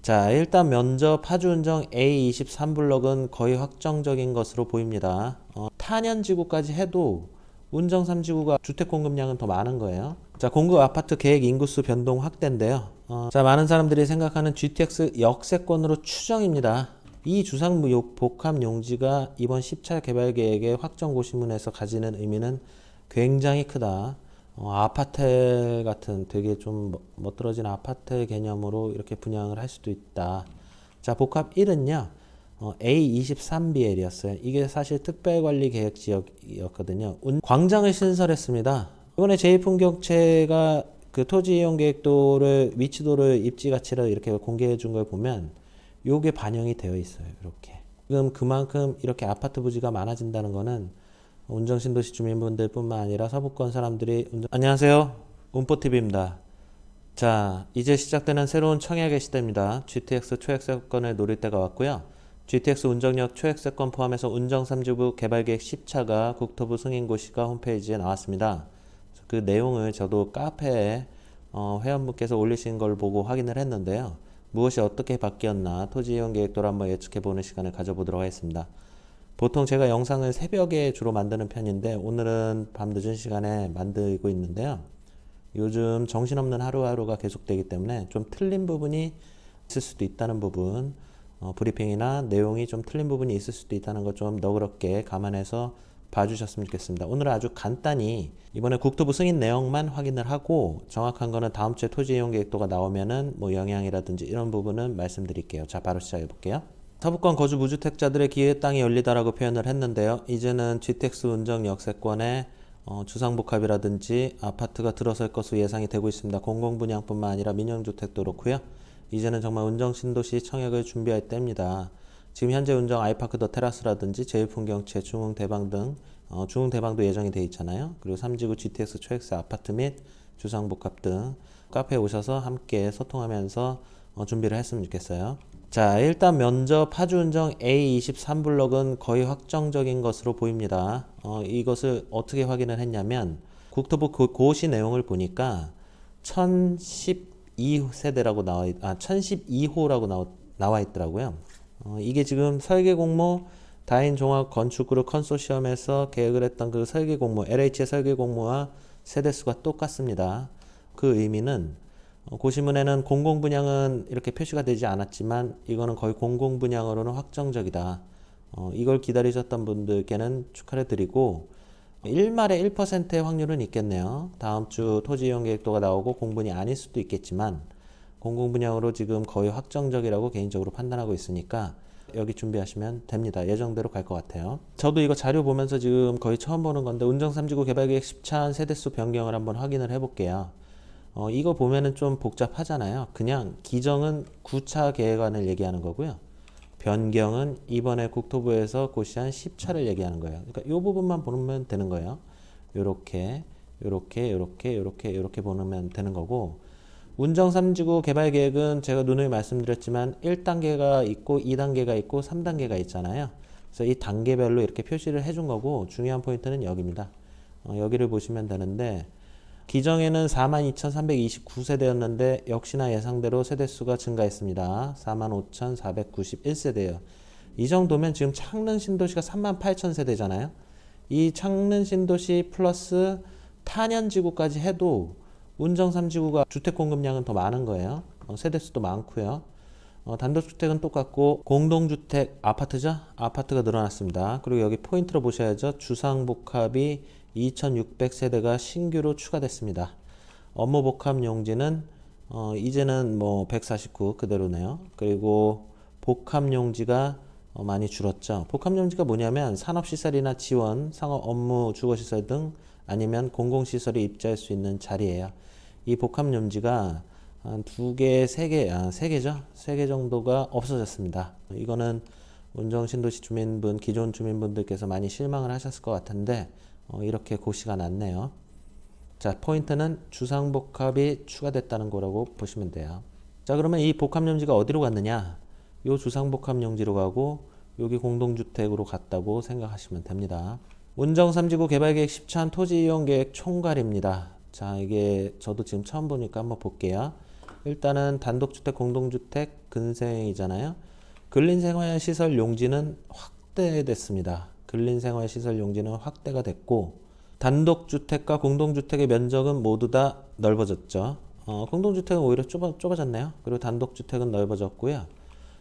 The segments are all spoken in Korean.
자, 일단 면접 파주운정 A23블럭은 거의 확정적인 것으로 보입니다. 탄현지구까지 해도 운정 3지구가 주택 공급량은 더 많은 거예요. 자, 공급 아파트 계획 인구수 변동 확대인데요. 자, 많은 사람들이 생각하는 GTX 역세권으로 추정입니다. 이 주상복합 용지가 이번 10차 개발 계획의 확정 고시문에서 가지는 의미는 굉장히 크다. 아파트 같은 되게 좀 멋들어진 아파트 개념으로 이렇게 분양을 할 수도 있다. 자, 복합 1은요. A23BL이었어요. 이게 사실 특별관리계획 지역이었거든요. 광장을 신설했습니다. 이번에 제2풍경채가 그 토지이용계획도를 위치도를 입지 가치를 이렇게 공개해 준 걸 보면 요게 반영이 되어 있어요. 이렇게. 지금 그만큼 이렇게 아파트 부지가 많아진다는 거는 운정신도시 주민분들 뿐만 아니라 서부권 사람들이 안녕하세요. 운포TV입니다. 자, 이제 시작되는 새로운 청약의 시대입니다. GTX 초역세권을 노릴 때가 왔고요. GTX 운정역 초역세권 포함해서 운정 3지구 개발계획 10차가 국토부 승인고시가 홈페이지에 나왔습니다. 그 내용을 저도 카페에 회원분께서 올리신 걸 보고 확인을 했는데요. 무엇이 어떻게 바뀌었나 토지이용계획도를 한번 예측해보는 시간을 가져보도록 하겠습니다. 보통 제가 영상을 새벽에 주로 만드는 편인데 오늘은 밤 늦은 시간에 만들고 있는데요. 요즘 정신없는 하루하루가 계속되기 때문에 좀 틀린 부분이 있을 수도 있다는 부분, 브리핑이나 내용이 좀 틀린 부분이 있을 수도 있다는 것 좀 너그럽게 감안해서 봐주셨으면 좋겠습니다. 오늘은 아주 간단히 이번에 국토부 승인 내용만 확인을 하고 정확한 거는 다음 주에 토지이용계획도가 나오면은 뭐 영향이라든지 이런 부분은 말씀드릴게요. 자, 바로 시작해 볼게요. 서부권 거주 무주택자들의 기회 땅이 열리다라고 표현을 했는데요. 이제는 GTX 운정 역세권에 주상복합이라든지 아파트가 들어설 것으로 예상이 되고 있습니다. 공공분양뿐만 아니라 민영주택도 그렇고요. 이제는 정말 운정 신도시 청약을 준비할 때입니다. 지금 현재 운정 아이파크 더 테라스라든지 제1풍경채, 중흥대방 등 중흥대방도 예정이 되어 있잖아요. 그리고 3지구 GTX 초역세 아파트 및 주상복합 등 카페에 오셔서 함께 소통하면서 준비를 했으면 좋겠어요. 자, 일단 면접 파주운정 A23블럭은 거의 확정적인 것으로 보입니다. 이것을 어떻게 확인을 했냐면 국토부 고시 내용을 보니까 1012세대라고 1012호라고 나와 있더라고요. 이게 지금 설계공모 다인종합건축그룹 컨소시엄에서 계획을 했던 그 설계공모 LH의 설계공모와 세대수가 똑같습니다. 그 의미는 고시문에는 공공분양은 이렇게 표시가 되지 않았지만 이거는 거의 공공분양으로는 확정적이다. 이걸 기다리셨던 분들께는 축하를 드리고 1말에 1%의 확률은 있겠네요. 다음 주 토지이용계획도가 나오고 공분이 아닐 수도 있겠지만 공공분양으로 지금 거의 확정적이라고 개인적으로 판단하고 있으니까 여기 준비하시면 됩니다. 예정대로 갈 것 같아요. 저도 이거 자료 보면서 지금 거의 처음 보는 건데 운정 3지구 개발계획 10차 세대수 변경을 한번 확인을 해볼게요. 이거 보면은 좀 복잡하잖아요. 그냥 기정은 9차 계획안을 얘기하는 거고요. 변경은 이번에 국토부에서 고시한 10차를 얘기하는 거예요. 그러니까 이 부분만 보면 되는 거예요. 요렇게 보면 되는 거고, 운정 3지구 개발 계획은 제가 누누이 말씀드렸지만 1단계가 있고 2단계가 있고 3단계가 있잖아요. 그래서 이 단계별로 이렇게 표시를 해준 거고 중요한 포인트는 여기입니다. 여기를 보시면 되는데 기정에는 42,329세대였는데 역시나 예상대로 세대수가 증가했습니다. 45,491세대예요. 이 정도면 지금 창릉 신도시가 38,000세대잖아요. 이 창릉 신도시 플러스 탄현지구까지 해도 운정 3지구가 주택 공급량은 더 많은 거예요. 세대수도 많고요. 단독주택은 똑같고 공동주택 아파트죠? 아파트가 늘어났습니다. 그리고 여기 포인트로 보셔야죠. 주상복합이 2600세대가 신규로 추가됐습니다. 업무복합 용지는 이제는 뭐 149 그대로네요. 그리고 복합 용지가 많이 줄었죠. 복합 용지가 뭐냐면 산업시설이나 지원, 상업 업무, 주거시설 등 아니면 공공시설이 입주할 수 있는 자리예요. 이 복합 용지가 한 2개, 3개, 3개죠. 3개 정도가 없어졌습니다. 이거는 운정신도시 주민분, 기존 주민분들께서 많이 실망을 하셨을 것 같은데 이렇게 고시가 났네요. 자, 포인트는 주상복합이 추가됐다는 거라고 보시면 돼요. 자, 그러면 이 복합용지가 어디로 갔느냐? 요 주상복합용지로 가고 여기 공동주택으로 갔다고 생각하시면 됩니다. 운정 3지구 개발계획 10차원 토지이용계획 총괄입니다. 자, 이게 저도 지금 처음 보니까 한번 볼게요. 일단은 단독주택, 공동주택, 근생이잖아요. 근린생활시설 용지는 확대됐습니다. 근린생활시설 용지는 확대가 됐고 단독주택과 공동주택의 면적은 모두 다 넓어졌죠. 공동주택은 오히려 좁아졌네요. 그리고 단독주택은 넓어졌고요.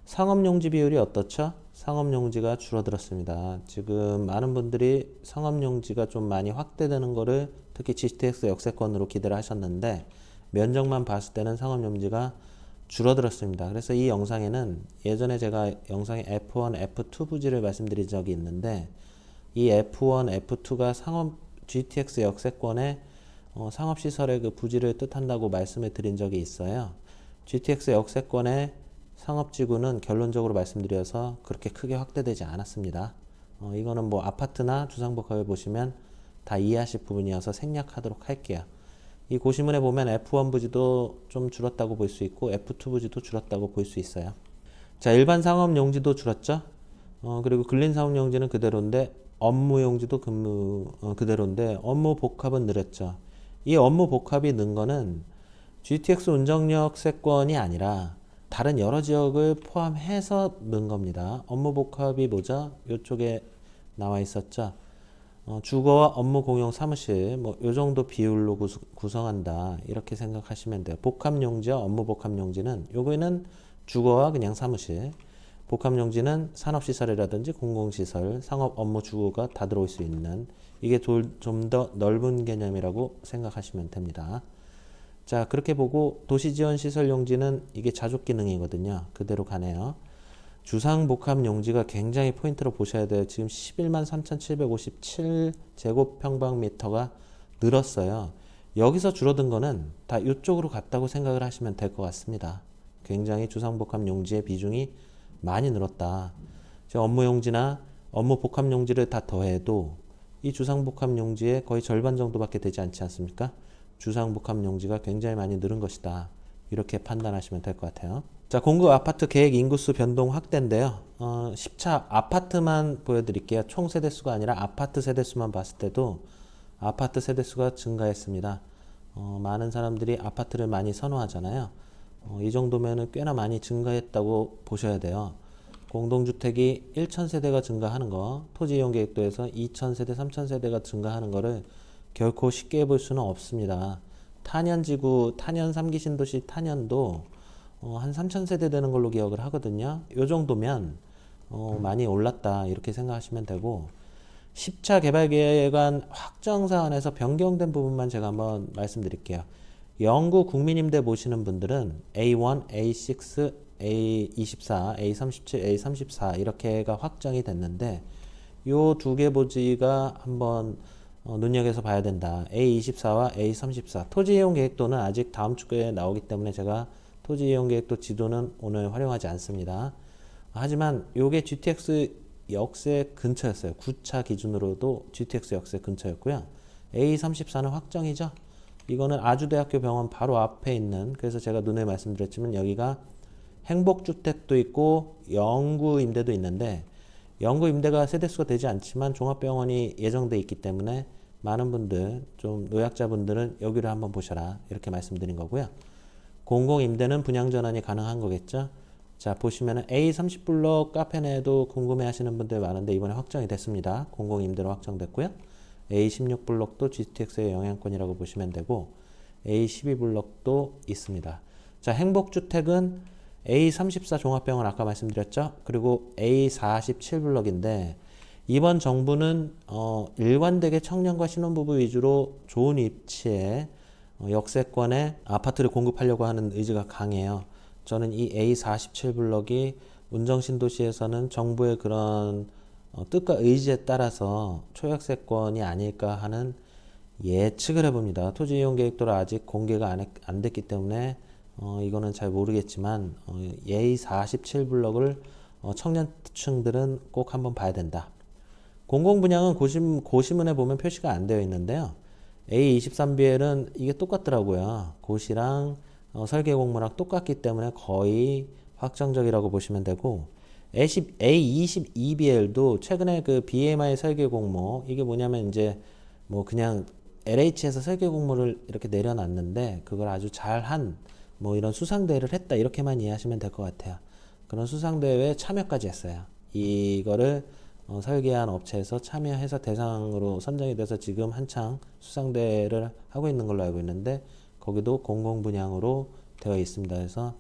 상업용지 비율이 어떻죠? 상업용지가 줄어들었습니다. 지금 많은 분들이 상업용지가 좀 많이 확대되는 거를 특히 GTX 역세권으로 기대를 하셨는데 면적만 봤을 때는 상업용지가 줄어들었습니다. 그래서 이 영상에는 예전에 제가 영상에 F1, F2 부지를 말씀드린 적이 있는데 이 F1, F2가 GTX 역세권의 상업시설의 그 부지를 뜻한다고 말씀을 드린 적이 있어요. GTX 역세권의 상업지구는 결론적으로 말씀드려서 그렇게 크게 확대되지 않았습니다. 이거는 뭐 아파트나 주상복합을 보시면 다 이해하실 부분이어서 생략하도록 할게요. 이 고시문에 보면 F1 부지도 좀 줄었다고 볼 수 있고 F2 부지도 줄었다고 볼 수 있어요. 자, 일반 상업 용지도 줄었죠. 그리고 근린 사업 용지는 그대로인데 업무 용지도 그대로인데 업무 복합은 늘었죠. 이 업무 복합이 는 거는 GTX 운정역 세권이 아니라 다른 여러 지역을 포함해서 는 겁니다. 업무 복합이 뭐죠? 이쪽에 나와 있었죠. 주거와 업무 공용 사무실 뭐 요 정도 비율로 구성한다 이렇게 생각하시면 돼요. 복합용지와 업무 복합용지는 요거는 주거와 그냥 사무실, 복합용지는 산업시설이라든지 공공시설, 상업 업무 주거가 다 들어올 수 있는 이게 좀 더 넓은 개념이라고 생각하시면 됩니다. 자, 그렇게 보고 도시지원시설용지는 이게 자족기능이거든요. 그대로 가네요. 주상복합용지가 굉장히 포인트로 보셔야 돼요. 지금 11만 3,757제곱평방미터가 늘었어요. 여기서 줄어든 거는 다 이쪽으로 갔다고 생각을 하시면 될 것 같습니다. 굉장히 주상복합용지의 비중이 많이 늘었다. 업무용지나 업무복합용지를 다 더해도 이 주상복합용지의 거의 절반 정도밖에 되지 않지 않습니까? 주상복합용지가 굉장히 많이 늘은 것이다. 이렇게 판단하시면 될 것 같아요. 자, 공급 아파트 계획 인구수 변동 확대인데요. 10차 아파트만 보여드릴게요. 총 세대수가 아니라 아파트 세대수만 봤을 때도 아파트 세대수가 증가했습니다. 많은 사람들이 아파트를 많이 선호하잖아요. 이 정도면은 꽤나 많이 증가했다고 보셔야 돼요. 공동주택이 1,000세대가 증가하는 거, 토지이용계획도에서 2,000세대, 3,000세대가 증가하는 거를 결코 쉽게 볼 수는 없습니다. 탄현지구, 탄현 3기 신도시 탄현도 한 3,000세대 되는 걸로 기억을 하거든요. 요 정도면 많이 올랐다 이렇게 생각하시면 되고 10차 개발계획안 확정사안에서 변경된 부분만 제가 한번 말씀드릴게요. 영구 국민임대 보시는 분들은 A1, A6, A24, A37, A34 이렇게가 확정이 됐는데 요 두 개 보지가 한번 눈여겨서 봐야 된다. A24와 A34 토지이용계획도는 아직 다음 주에 나오기 때문에 제가 토지이용계획도 지도는 오늘 활용하지 않습니다. 하지만 요게 GTX 역세 근처였어요. 9차 기준으로도 GTX 역세 근처였고요. A34는 확정이죠. 이거는 아주대학교 병원 바로 앞에 있는, 그래서 제가 눈에 말씀드렸지만 여기가 행복주택도 있고 영구임대도 있는데 영구임대가 세대수가 되지 않지만 종합병원이 예정돼 있기 때문에 많은 분들, 좀 노약자분들은 여기를 한번 보셔라 이렇게 말씀드린 거고요. 공공임대는 분양전환이 가능한 거겠죠. 자, 보시면은 A30블록 카페 내도 궁금해 하시는 분들 많은데 이번에 확정이 됐습니다. 공공임대로 확정됐고요. A16블록도 GTX의 영향권이라고 보시면 되고 A12블록도 있습니다. 자, 행복주택은 A34 종합병원 아까 말씀드렸죠. 그리고 A47블록인데 이번 정부는 일관되게 청년과 신혼부부 위주로 좋은 위치에 역세권에 아파트를 공급하려고 하는 의지가 강해요. 저는 이 A47블록이 운정신도시에서는 정부의 그런 뜻과 의지에 따라서 초역세권이 아닐까 하는 예측을 해봅니다. 토지이용계획도를 아직 공개가 안 됐기 때문에 이거는 잘 모르겠지만 A47블록을 청년층들은 꼭 한번 봐야 된다. 공공분양은 고시문에 보면 표시가 안 되어 있는데요. A23BL은 이게 똑같더라고요. 고시랑 설계공모랑 똑같기 때문에 거의 확정적이라고 보시면 되고 A22BL도 최근에 그 BMI 설계공모 이게 뭐냐면 이제 뭐 그냥 LH에서 설계공모를 이렇게 내려놨는데 그걸 아주 잘한 뭐 이런 수상대회를 했다 이렇게만 이해하시면 될 것 같아요. 그런 수상대회에 참여까지 했어요. 이거를 설계한 업체에서 참여해서 대상으로 선정이 돼서 지금 한창 수상대회를 하고 있는 걸로 알고 있는데 거기도 공공분양으로 되어 있습니다. 그래서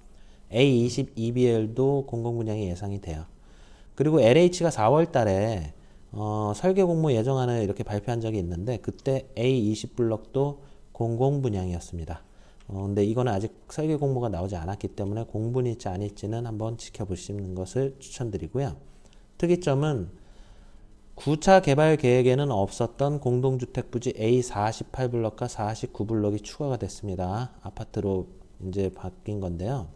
A22BL도 공공분양이 예상이 돼요. 그리고 LH가 4월 달에 설계 공모 예정안을 이렇게 발표한 적이 있는데 그때 A20블럭도 공공분양이었습니다. 근데 이거는 아직 설계 공모가 나오지 않았기 때문에 공분일지 아닐지는 한번 지켜보시는 것을 추천드리고요. 특이점은 9차 개발 계획에는 없었던 공동주택 부지 A48블럭과 49블럭이 추가가 됐습니다. 아파트로 이제 바뀐 건데요.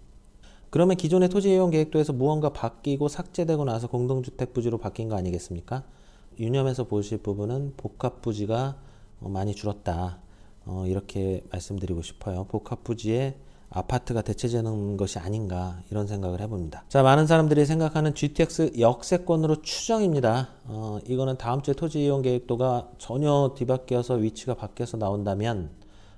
그러면 기존의 토지 이용 계획도에서 무언가 바뀌고 삭제되고 나서 공동주택 부지로 바뀐 거 아니겠습니까? 유념해서 보실 부분은 복합 부지가 많이 줄었다. 이렇게 말씀드리고 싶어요. 복합 부지에 아파트가 대체되는 것이 아닌가 이런 생각을 해봅니다. 자, 많은 사람들이 생각하는 GTX 역세권으로 추정입니다. 이거는 다음 주에 토지 이용 계획도가 전혀 뒤바뀌어서 위치가 바뀌어서 나온다면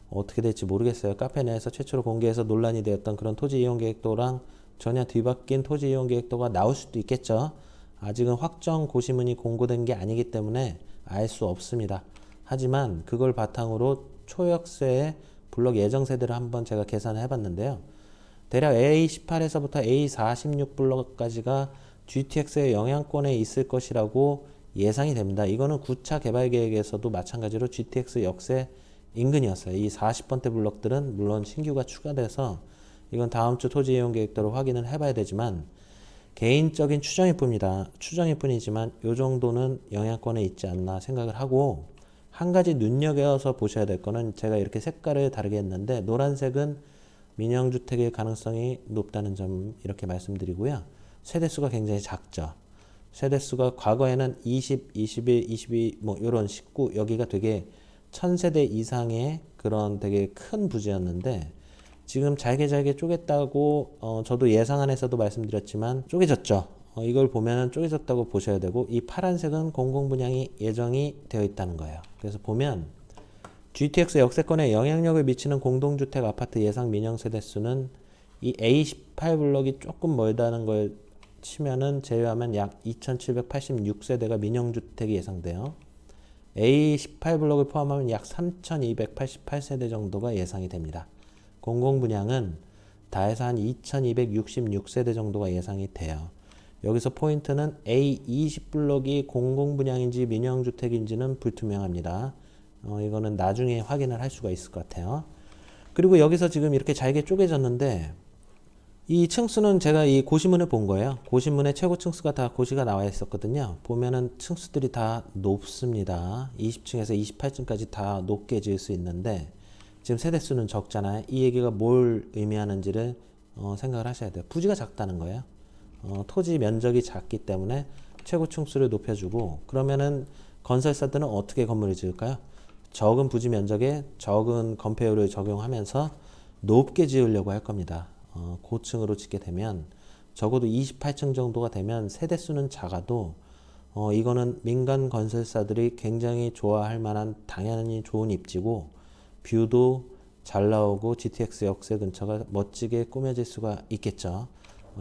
어떻게 될지 모르겠어요. 카페 내에서 최초로 공개해서 논란이 되었던 그런 토지 이용 계획도랑 전혀 뒤바뀐 토지 이용 계획도가 나올 수도 있겠죠. 아직은 확정 고시문이 공고된 게 아니기 때문에 알 수 없습니다. 하지만 그걸 바탕으로 초역세의 블록 예정 세대를 한번 제가 계산을 해봤는데요. 대략 A18에서부터 A46 블록까지가 GTX의 영향권에 있을 것이라고 예상이 됩니다. 이거는 9차 개발 계획에서도 마찬가지로 GTX 역세 인근이었어요. 이 40번대 블록들은 물론 신규가 추가돼서 이건 다음 주 토지 이용 계획도로 확인을 해봐야 되지만 개인적인 추정일 뿐이다. 추정일 뿐이지만 이 정도는 영향권에 있지 않나 생각을 하고 한 가지 눈여겨서 보셔야 될 거는 제가 이렇게 색깔을 다르게 했는데 노란색은 민영주택의 가능성이 높다는 점 이렇게 말씀드리고요. 세대수가 굉장히 작죠. 세대수가 과거에는 20, 21, 22 뭐 이런 19 여기가 되게 1000세대 이상의 그런 되게 큰 부지였는데 지금 잘게 쪼갰다고 저도 예상 안에서도 말씀드렸지만 쪼개졌죠. 이걸 보면 쪼개졌다고 보셔야 되고 이 파란색은 공공분양이 예정이 되어 있다는 거예요. 그래서 보면 GTX 역세권에 영향력을 미치는 공동주택 아파트 예상 민영 세대수는 이 A18블럭이 조금 멀다는 걸 치면은 제외하면 약 2786세대가 민영주택이 예상돼요. A18블럭을 포함하면 약 3288세대 정도가 예상이 됩니다. 공공분양은 다 해서 한 2266세대 정도가 예상이 돼요. 여기서 포인트는 A20블럭이 공공분양인지 민영주택인지는 불투명합니다. 이거는 나중에 확인을 할 수가 있을 것 같아요. 그리고 여기서 지금 이렇게 잘게 쪼개졌는데 이 층수는 제가 이 고시문을 본 거예요. 고시문에 최고 층수가 다 고시가 나와 있었거든요. 보면은 층수들이 다 높습니다. 20층에서 28층까지 다 높게 지을 수 있는데 지금 세대수는 적잖아요. 이 얘기가 뭘 의미하는지를 생각을 하셔야 돼요. 부지가 작다는 거예요. 토지 면적이 작기 때문에 최고 층수를 높여주고 그러면은 건설사들은 어떻게 건물을 지을까요? 적은 부지 면적에 적은 건폐율을 적용하면서 높게 지으려고 할 겁니다. 고층으로 짓게 되면 적어도 28층 정도가 되면 세대수는 작아도 이거는 민간 건설사들이 굉장히 좋아할 만한 당연히 좋은 입지고 뷰도 잘 나오고 GTX 역세 근처가 멋지게 꾸며질 수가 있겠죠.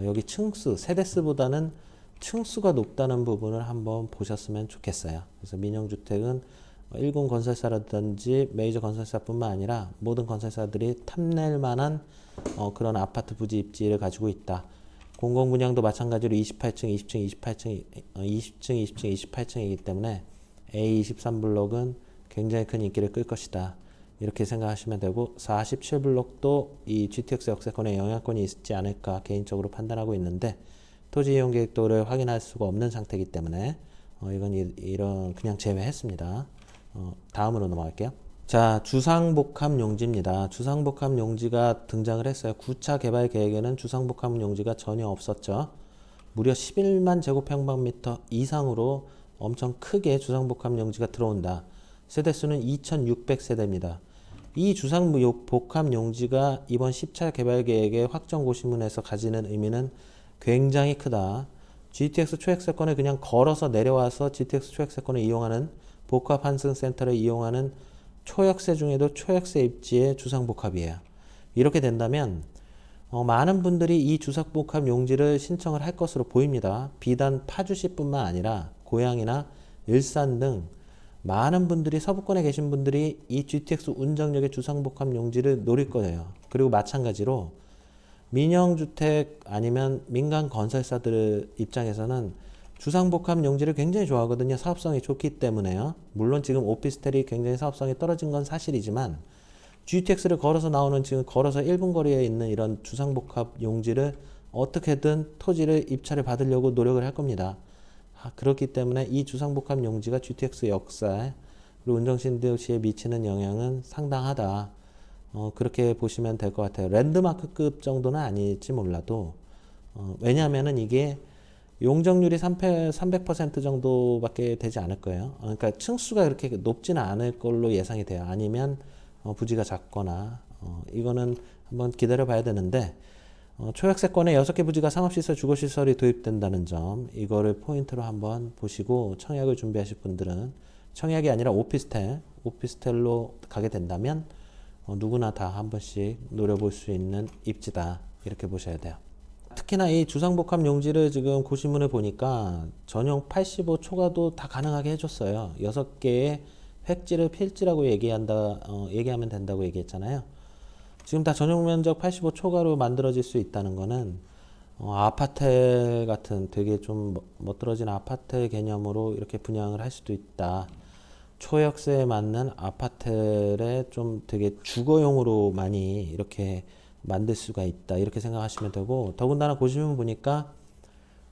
여기 층수, 세대수보다는 층수가 높다는 부분을 한번 보셨으면 좋겠어요. 그래서 민영주택은 일군 건설사라든지 메이저 건설사뿐만 아니라 모든 건설사들이 탐낼 만한 그런 아파트 부지 입지를 가지고 있다. 공공분양도 마찬가지로 28층, 20층, 28층, 20층, 20층, 28층이기 때문에 A23블록은 굉장히 큰 인기를 끌 것이다. 이렇게 생각하시면 되고 47블록도 이 GTX 역세권에 영향권이 있지 않을까 개인적으로 판단하고 있는데 토지 이용 계획도를 확인할 수가 없는 상태이기 때문에 이건 이런 그냥 제외했습니다. 다음으로 넘어갈게요. 자, 주상복합 용지입니다. 주상복합 용지가 등장을 했어요. 9차 개발 계획에는 주상복합 용지가 전혀 없었죠. 무려 11만 제곱평방미터 이상으로 엄청 크게 주상복합 용지가 들어온다. 세대수는 2600세대입니다. 이 주상복합 용지가 이번 10차 개발 계획의 확정 고시문에서 가지는 의미는 굉장히 크다. GTX 초역세권을 그냥 걸어서 내려와서 GTX 초역세권을 이용하는 복합 환승센터를 이용하는 초역세 중에도 초역세 입지의 주상복합이에요. 이렇게 된다면 많은 분들이 이 주상복합 용지를 신청을 할 것으로 보입니다. 비단 파주시뿐만 아니라 고양이나 일산 등 많은 분들이 서부권에 계신 분들이 이 GTX 운정역의 주상복합 용지를 노릴 거예요. 그리고 마찬가지로 민영주택 아니면 민간 건설사들 입장에서는 주상복합 용지를 굉장히 좋아하거든요. 사업성이 좋기 때문에요. 물론 지금 오피스텔이 굉장히 사업성이 떨어진 건 사실이지만 GTX를 걸어서 나오는 지금 걸어서 1분 거리에 있는 이런 주상복합 용지를 어떻게든 토지를 입찰을 받으려고 노력을 할 겁니다. 그렇기 때문에 이 주상복합 용지가 GTX 역사에 그리고 운정신도시에 미치는 영향은 상당하다. 그렇게 보시면 될 것 같아요. 랜드마크급 정도는 아닐지 몰라도 왜냐하면은 이게 용적률이 300% 정도밖에 되지 않을 거예요. 그러니까 층수가 그렇게 높지는 않을 걸로 예상이 돼요. 아니면 부지가 작거나 이거는 한번 기다려 봐야 되는데 초역세권에 6개 부지가 상업시설, 주거시설이 도입된다는 점 이거를 포인트로 한번 보시고 청약을 준비하실 분들은 청약이 아니라 오피스텔로 가게 된다면 누구나 다 한 번씩 노려볼 수 있는 입지다 이렇게 보셔야 돼요. 특히나 이 주상복합 용지를 지금 고시문을 보니까 전용 85 초과도 다 가능하게 해줬어요. 6개의 획지를 필지라고 얘기하면 된다고 얘기했잖아요. 지금 다 전용 면적 85 초과로 만들어질 수 있다는 거는 아파트 같은 되게 좀 멋들어진 아파트 개념으로 이렇게 분양을 할 수도 있다. 초역세에 맞는 아파트를 좀 되게 주거용으로 많이 이렇게 만들 수가 있다. 이렇게 생각하시면 되고 더군다나 보시면 보니까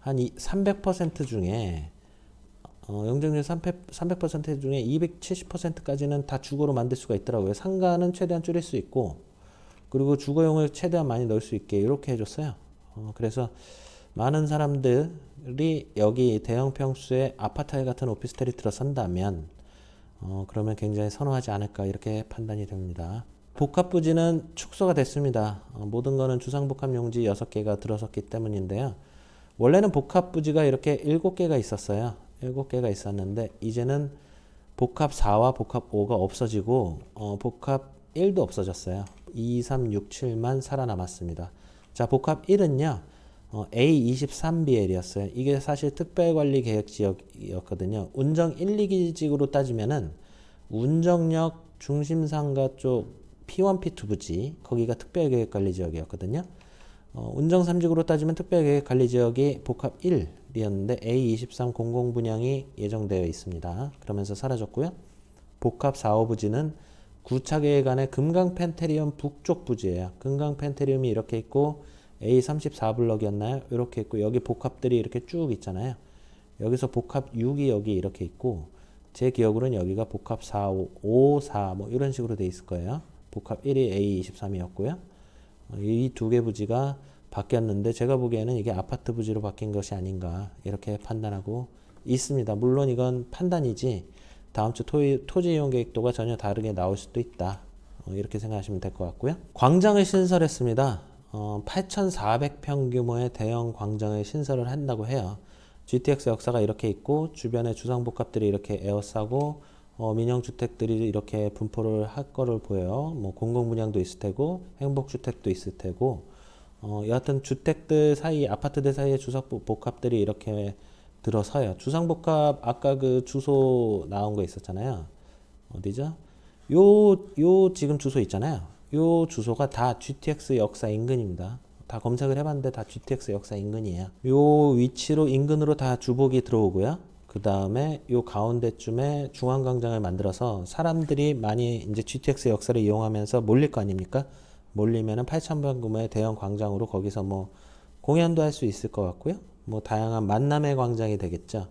한 300% 중에 용적률 300% 중에 270%까지는 다 주거로 만들 수가 있더라고요. 상가는 최대한 줄일 수 있고 그리고 주거용을 최대한 많이 넣을 수 있게 이렇게 해줬어요. 그래서 많은 사람들이 여기 대형 평수의 아파트 같은 오피스텔이 들어선다면 그러면 굉장히 선호하지 않을까 이렇게 판단이 됩니다. 복합부지는 축소가 됐습니다. 모든 거는 주상복합 용지 6개가 들어섰기 때문인데요. 원래는 복합부지가 이렇게 7개가 있었어요. 7개가 있었는데 이제는 복합 4와 복합 5가 없어지고 복합 1도 없어졌어요. 2, 3, 6, 7만 살아남았습니다. 자, 복합 1은요. A23BL이었어요. 이게 사실 특별관리계획지역이었거든요. 운정 1, 2기직으로 따지면은 운정역 중심상가 쪽 P1, P2 부지 거기가 특별계획관리지역이었거든요. 운정 3직으로 따지면 특별계획관리지역이 복합 1이었는데 A23 공공분양이 예정되어 있습니다. 그러면서 사라졌고요. 복합 4, 5부지는 구차계획 안에 금강펜테리움 북쪽 부지예요. 금강펜테리움이 이렇게 있고 A34블럭이었나요? 이렇게 있고 여기 복합들이 이렇게 쭉 있잖아요. 여기서 복합 6이 여기 이렇게 있고 제 기억으로는 여기가 복합 4, 5, 4 뭐 이런 식으로 돼 있을 거예요. 복합 1이 A23이었고요. 이 두 개 부지가 바뀌었는데 제가 보기에는 이게 아파트 부지로 바뀐 것이 아닌가 이렇게 판단하고 있습니다. 물론 이건 판단이지 다음 주 토지 이용 계획도가 전혀 다르게 나올 수도 있다. 이렇게 생각하시면 될 것 같고요. 광장을 신설했습니다. 8,400평 규모의 대형 광장을 신설을 한다고 해요. GTX 역사가 이렇게 있고 주변에 주상복합들이 이렇게 에워싸고 민영주택들이 이렇게 분포를 할 거를 보여요. 뭐 공공분양도 있을 테고 행복주택도 있을 테고 여하튼 주택들 사이 아파트들 사이에 주상복합들이 이렇게 들어서요. 주상복합 아까 그 주소 나온 거 있었잖아요. 어디죠? 요 지금 주소 있잖아요. 요 주소가 다 GTX 역사 인근입니다. 다 검색을 해봤는데 다 GTX 역사 인근이에요. 요 위치로 인근으로 다 주복이 들어오고요. 그 다음에 요 가운데쯤에 중앙광장을 만들어서 사람들이 많이 이제 GTX 역사를 이용하면서 몰릴 거 아닙니까? 몰리면은 8,000평 규모의 대형 광장으로 거기서 뭐 공연도 할 수 있을 것 같고요. 뭐 다양한 만남의 광장이 되겠죠.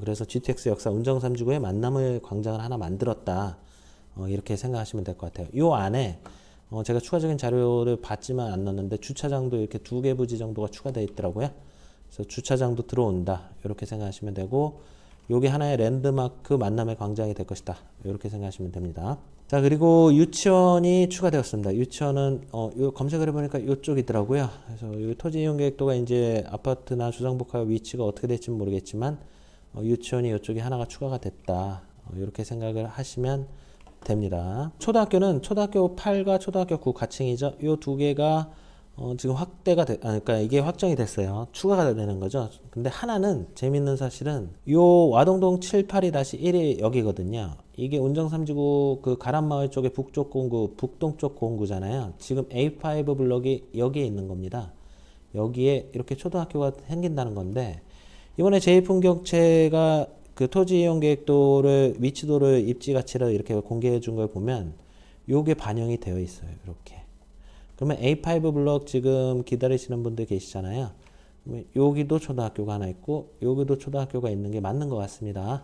그래서 GTX 역사 운정 3지구에 만남의 광장을 하나 만들었다. 이렇게 생각하시면 될 것 같아요. 요 안에 제가 추가적인 자료를 받지만 않았는데 주차장도 이렇게 2개 부지 정도가 추가되어 있더라고요. 그래서 주차장도 들어온다. 이렇게 생각하시면 되고 요게 하나의 랜드마크 만남의 광장이 될 것이다. 이렇게 생각하시면 됩니다. 자, 그리고 유치원이 추가되었습니다. 유치원은 요 검색을 해보니까 요쪽이더라고요. 그래서 요 토지 이용 계획도가 이제 아파트나 주상복합 위치가 어떻게 될지는 모르겠지만 유치원이 이쪽에 하나가 추가가 됐다. 이렇게 생각을 하시면 됩니다. 초등학교는 초등학교 8과 초등학교 9 가칭이죠. 요 두 개가 지금 그러니까 이게 확정이 됐어요. 추가가 되는 거죠. 근데 하나는 재밌는 사실은 요 와동동 782-1이 여기거든요. 이게 운정3지구 그 가란마을 쪽의 북쪽 공구, 북동쪽 공구잖아요. 지금 A5 블럭이 여기에 있는 겁니다. 여기에 이렇게 초등학교가 생긴다는 건데, 이번에 제2풍경채가 그 토지 이용 계획도를 위치도를 입지 가치를 이렇게 공개해 준 걸 보면 요게 반영이 되어 있어요. 이렇게. 그러면 A5 블럭 지금 기다리시는 분들 계시잖아요. 여기도 초등학교가 하나 있고 여기도 초등학교가 있는 게 맞는 것 같습니다.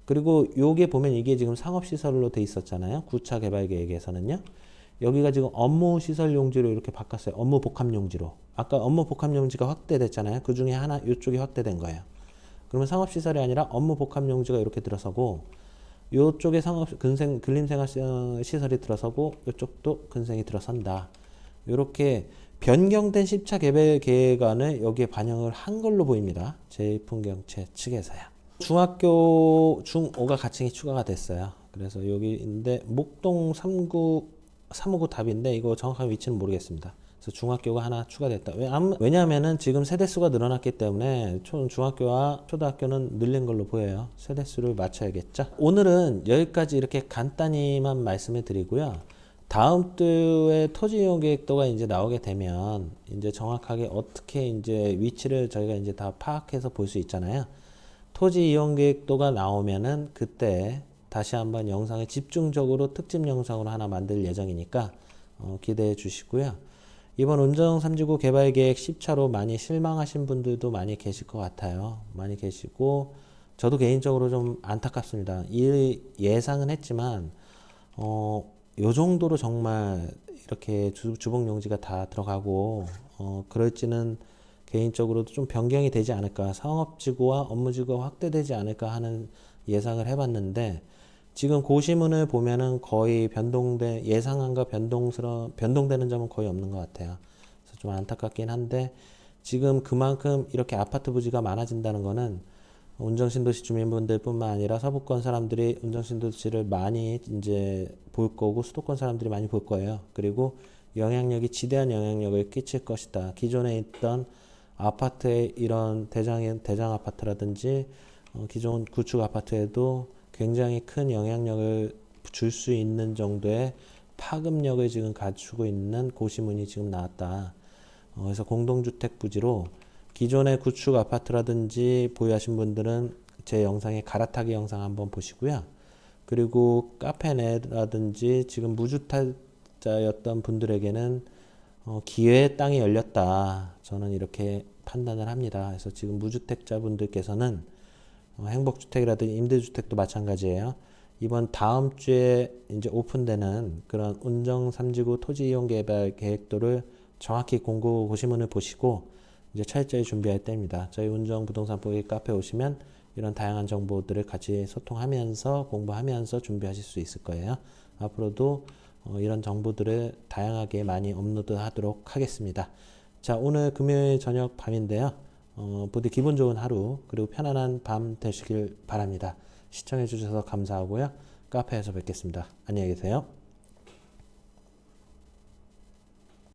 그리고 요게 보면 이게 지금 상업시설로 돼 있었잖아요. 9차 개발 계획에서는요. 여기가 지금 업무시설 용지로 이렇게 바꿨어요. 업무 복합 용지로. 아까 업무 복합 용지가 확대됐잖아요. 그 중에 하나 이쪽이 확대된 거예요. 그러면 상업시설이 아니라 업무 복합 용지가 이렇게 들어서고, 요쪽에 근린생활시설이 들어서고 요쪽도 근생이 들어선다. 이렇게 변경된 10차 개발 계획안을 여기에 반영을 한 걸로 보입니다. 제2풍경채 측에서요. 중학교 중5가 가칭이 추가가 됐어요. 그래서 여기인데 목동 359 답인데 이거 정확한 위치는 모르겠습니다. 그래서 중학교가 하나 추가됐다. 왜냐하면은 지금 세대수가 늘어났기 때문에 중학교와 초등학교는 늘린 걸로 보여요. 세대수를 맞춰야겠죠. 오늘은 여기까지 이렇게 간단히만 말씀을 드리고요. 다음 주에 토지 이용 계획도가 이제 나오게 되면 이제 정확하게 어떻게 이제 위치를 저희가 이제 다 파악해서 볼 수 있잖아요. 토지 이용 계획도가 나오면은 그때 다시 한번 영상을 집중적으로 특집 영상으로 하나 만들 예정이니까 기대해 주시고요. 이번 운정 3지구 개발 계획 10차로 많이 실망하신 분들도 많이 계실 것 같아요. 많이 계시고 저도 개인적으로 좀 안타깝습니다. 이 예상은 했지만 요 정도로 정말 이렇게 주복 용지가 다 들어가고 그럴지는 개인적으로도 좀 변경이 되지 않을까, 상업지구와 업무지구가 확대되지 않을까 하는 예상을 해봤는데, 지금 고시문을 보면은 거의 예상안과 변동되는 점은 거의 없는 것 같아요. 그래서 좀 안타깝긴 한데, 지금 그만큼 이렇게 아파트 부지가 많아진다는 거는 운정신도시 주민분들뿐만 아니라 서부권 사람들이 운정신도시를 많이 이제 볼 거고, 수도권 사람들이 많이 볼 거예요. 그리고 지대한 영향력을 끼칠 것이다. 기존에 있던 아파트의 이런 대장 아파트라든지 기존 구축 아파트에도 굉장히 큰 영향력을 줄 수 있는 정도의 파급력을 지금 갖추고 있는 고시문이 지금 나왔다. 그래서 공동주택 부지로 기존의 구축 아파트라든지 보유하신 분들은 제 영상에 갈아타기 영상 한번 보시고요. 그리고 카페네라든지 지금 무주택자였던 분들에게는 기회의 땅이 열렸다. 저는 이렇게 판단을 합니다. 그래서 지금 무주택자분들께서는 행복주택이라든지 임대주택도 마찬가지예요. 이번 다음 주에 이제 오픈되는 그런 운정 3지구 토지 이용 개발 계획도를 정확히 공고 고시문을 보시고 이제 철저히 준비할 때입니다. 저희 운정 부동산 보기 카페 오시면 이런 다양한 정보들을 같이 소통하면서 공부하면서 준비하실 수 있을 거예요. 앞으로도 이런 정보들을 다양하게 많이 업로드하도록 하겠습니다. 자, 오늘 금요일 저녁 밤인데요. 부디 기분 좋은 하루 그리고 편안한 밤 되시길 바랍니다. 시청해 주셔서 감사하고요. 카페에서 뵙겠습니다. 안녕히 계세요.